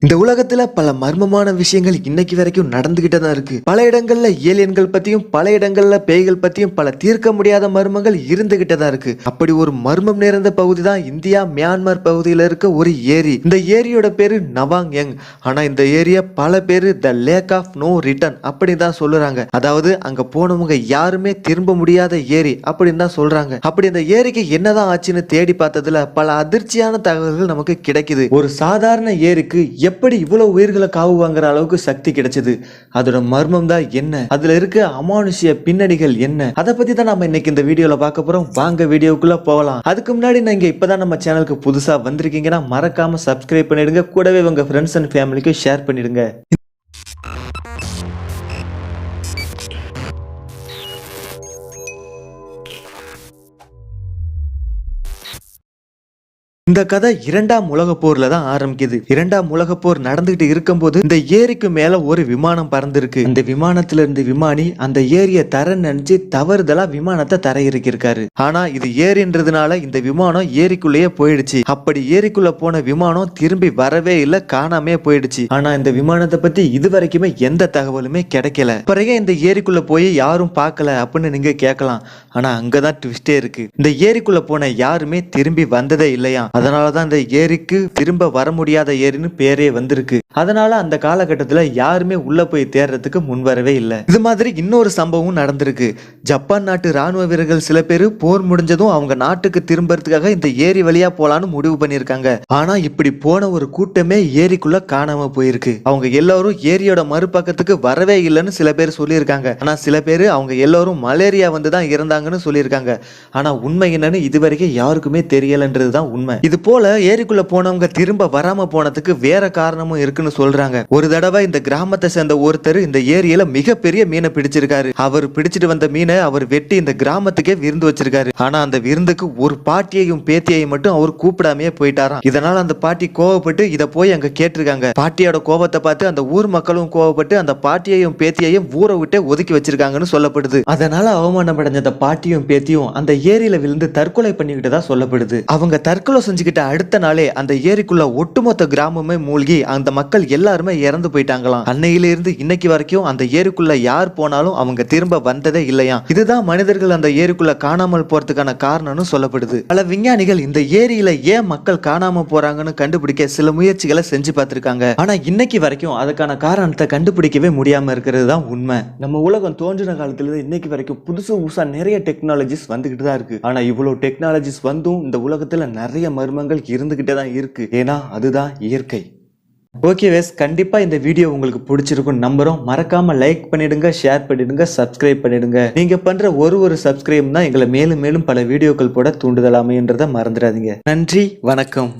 இந்த உலகத்துல பல மர்மமான விஷயங்கள் இன்னைக்கு வரைக்கும் நடந்துகிட்டே தான் இருக்கு. பல இடங்கள்ல ஏலியன்கள் பத்தியும் பல இடங்கள்ல பேய்கள் பத்தியும் பல தீர்க்க முடியாத மர்மங்கள் இருந்துகிட்டே தான் இருக்கு. அப்படி ஒரு மர்மம் நிறைந்த பகுதி தான் இந்தியா மியான்மர் பகுதியில இருக்க ஒரு ஏரி. இந்த ஏரியோட பேரு நவாங் யங். ஆனா இந்த ஏரியா பல பேரு த லேக் ஆஃப் நோ ரிட்டர்ன் அப்படின்னு தான் சொல்லுறாங்க. அதாவது அங்க போனவங்க யாருமே திரும்ப முடியாத ஏரி அப்படின்னு தான் சொல்றாங்க. அப்படி இந்த ஏரிக்கு என்னதான் ஆச்சுன்னு தேடி பார்த்ததுல பல அதிர்ச்சியான தகவல்கள் நமக்கு கிடைக்குது. ஒரு சாதாரண ஏரிக்கு எப்படி இவ்வளவு உயிர்களை காவு வாங்குற அளவுக்கு சக்தி கிடைச்சது, அதோட மர்மம் தான் என்ன, அதுல இருக்க அமானுஷ்ய பின்னணிகள் என்ன, அதை பத்தி தான் நம்ம இன்னைக்கு இந்த வீடியோல பார்க்க போறோம். வாங்க வீடியோக்குள்ள போகலாம். அதுக்கு முன்னாடி நீங்க இப்பதான் நம்ம சேனலுக்கு புதுசா வந்திருக்கீங்கன்னா மறக்காம சப்ஸ்கிரைப் பண்ணிடுங்க. கூடவே உங்க ஃப்ரெண்ட்ஸ் அண்ட் ஃபேமிலிக்கு ஷேர் பண்ணிடுங்க. இந்த கதை இரண்டாம் உலக போர்ல தான் ஆரம்பிக்குது. இரண்டாம் உலக போர் நடந்துகிட்டு இருக்கும்போது இந்த ஏரிக்கு மேல ஒரு விமானம் பறந்துருக்கு. இந்த விமானத்துல இருந்து விமானி அந்த ஏரிய தர நினைச்சு தவறுதலா விமானத்தை தரையிறக்கிருக்காரு. ஆனா இது ஏரின்றதுனால இந்த விமானம் ஏரிக்குள்ளேயே போயிடுச்சு. அப்படி ஏரிக்குள்ள போன விமானம் திரும்பி வரவே இல்லை, காணாமே போயிடுச்சு. ஆனா இந்த விமானத்தை பத்தி இது வரைக்குமே எந்த தகவலுமே கிடைக்கல. பிறகு இந்த ஏரிக்குள்ள போய் யாரும் பார்க்கல அப்படின்னு நீங்க கேட்கலாம். ஆனா அங்கதான் ட்விஸ்டே இருக்கு. இந்த ஏரிக்குள்ள போன யாருமே திரும்பி வந்ததே இல்லையா. அதனாலதான் இந்த ஏரிக்கு திரும்ப வர முடியாத ஏரின்னு பேரே வந்திருக்கு. அதனால அந்த காலகட்டத்தில் யாருமே உள்ள போய் தேடுறதுக்கு முன்வரவே இல்லை. இது மாதிரி இன்னொரு சம்பவம் நடந்திருக்கு. ஜப்பான் நாட்டு ராணுவ வீரர்கள் சில பேர் போர் முடிஞ்சதும் அவங்க நாட்டுக்கு திரும்பறதுக்காக இந்த ஏரி வழியா போலான்னு முடிவு பண்ணிருக்காங்க. ஆனா இப்படி போன ஒரு கூட்டமே ஏரிக்குள்ள காணாம போயிருக்கு. அவங்க எல்லாரும் ஏரியோட மறுபக்கத்துக்கு வரவே இல்லைன்னு சில பேர் சொல்லியிருக்காங்க. ஆனா சில பேர் அவங்க எல்லாரும் மலேரியா வந்து தான் இறந்தாங்கன்னு சொல்லியிருக்காங்க. ஆனா உண்மை என்னன்னு இதுவரைக்கும் யாருக்குமே தெரியலன்றதுதான் உண்மை. இது போல ஏரிக்குள்ள போனவங்க திரும்ப வராம போனதுக்கு வேற காரணமும் இருக்குன்னு சொல்றாங்க. ஒரு தடவை இந்த கிராமத்தை சேர்ந்த ஒருத்தர் இந்த ஏரியில மிகப்பெரிய மீனை பிடிச்சிருக்காரு. அவர் பிடிச்சிட்டு வந்த மீனை அவர் வெட்டி இந்த கிராமத்துக்கே விருந்து வச்சிருக்காரு. ஆனா அந்த விருந்துக்கு ஒரு பாட்டியையும் பேத்தியையும் மட்டும் அவர் கூப்பிடாமையே போயிட்டாராம். இதனால அந்த பாட்டி கோவப்பட்டு இத போய் அங்க கேட்டிருக்காங்க. பாட்டியோட கோவத்தை பார்த்து அந்த ஊர் மக்களும் கோவப்பட்டு அந்த பாட்டியையும் பேத்தியையும் ஊரை விட்டு ஒதுக்கி வச்சிருக்காங்கன்னு சொல்லப்படுது. அதனால அவமானம் அடைஞ்ச அந்த பாட்டியும் பேத்தியும் அந்த ஏரியில விழுந்து தற்கொலை பண்ணிக்கிட்டதா சொல்லப்படுது. அவங்க தற்கொலை செஞ்சுக்கிட்ட அடுத்த நாளே அந்த ஏரிக்குள்ள ஒட்டுமொத்த கிராமமே மூழ்கி அந்த மக்கள் எல்லாருமே இறந்து போயிட்டாங்களாம். அன்னையில இருந்து இன்னைக்கு வரைக்கும் அந்த ஏரிக்குள்ள யார் போனாலும் அவங்க திரும்ப வந்ததே இல்லையா. இதுதான் மனிதர்கள் அந்த ஏரிக்குள்ள காணாமல் போறதுக்கான காரணம்னு சொல்லப்படுது. பல விஞ்ஞானிகள் இந்த ஏரியில ஏன் மக்கள் காணாம போறாங்கன்னு கண்டுபிடிக்க சில முயற்சிகளை செஞ்சு பார்த்திருக்காங்க. ஆனா இன்னைக்கு வரைக்கும் அதுக்கான காரணத்தை கண்டுபிடிக்கவே முடியாம இருக்கிறது தான் உண்மை. நம்ம உலகம் தோன்றின காலத்துல இன்னைக்கு வரைக்கும் புதுசு புதுசா நிறைய டெக்னாலஜிஸ் வந்துகிட்டு தான் இருக்கு. ஆனா இவ்வளவு டெக்னாலஜிஸ் வந்தும் இந்த உலகத்துல நிறைய மர்மங்கள் இருந்துகிட்டே தான் இருக்கு. ஏன்னா அதுதான் இயற்கை. ஓகே வேஸ், கண்டிப்பா இந்த வீடியோ உங்களுக்கு பிடிச்சிருக்கும் நம்புறோம். மறக்காம லைக் பண்ணிடுங்க, ஷேர் பண்ணிடுங்க, சப்ஸ்கிரைப் பண்ணிடுங்க. நீங்க பண்ற ஒரு சப்ஸ்கிரைப் தான் எங்களை மேலும் மேலும் பல வீடியோக்கள் போட தூண்டுதல் அமைன்றதை மறந்துடாதீங்க. நன்றி, வணக்கம்.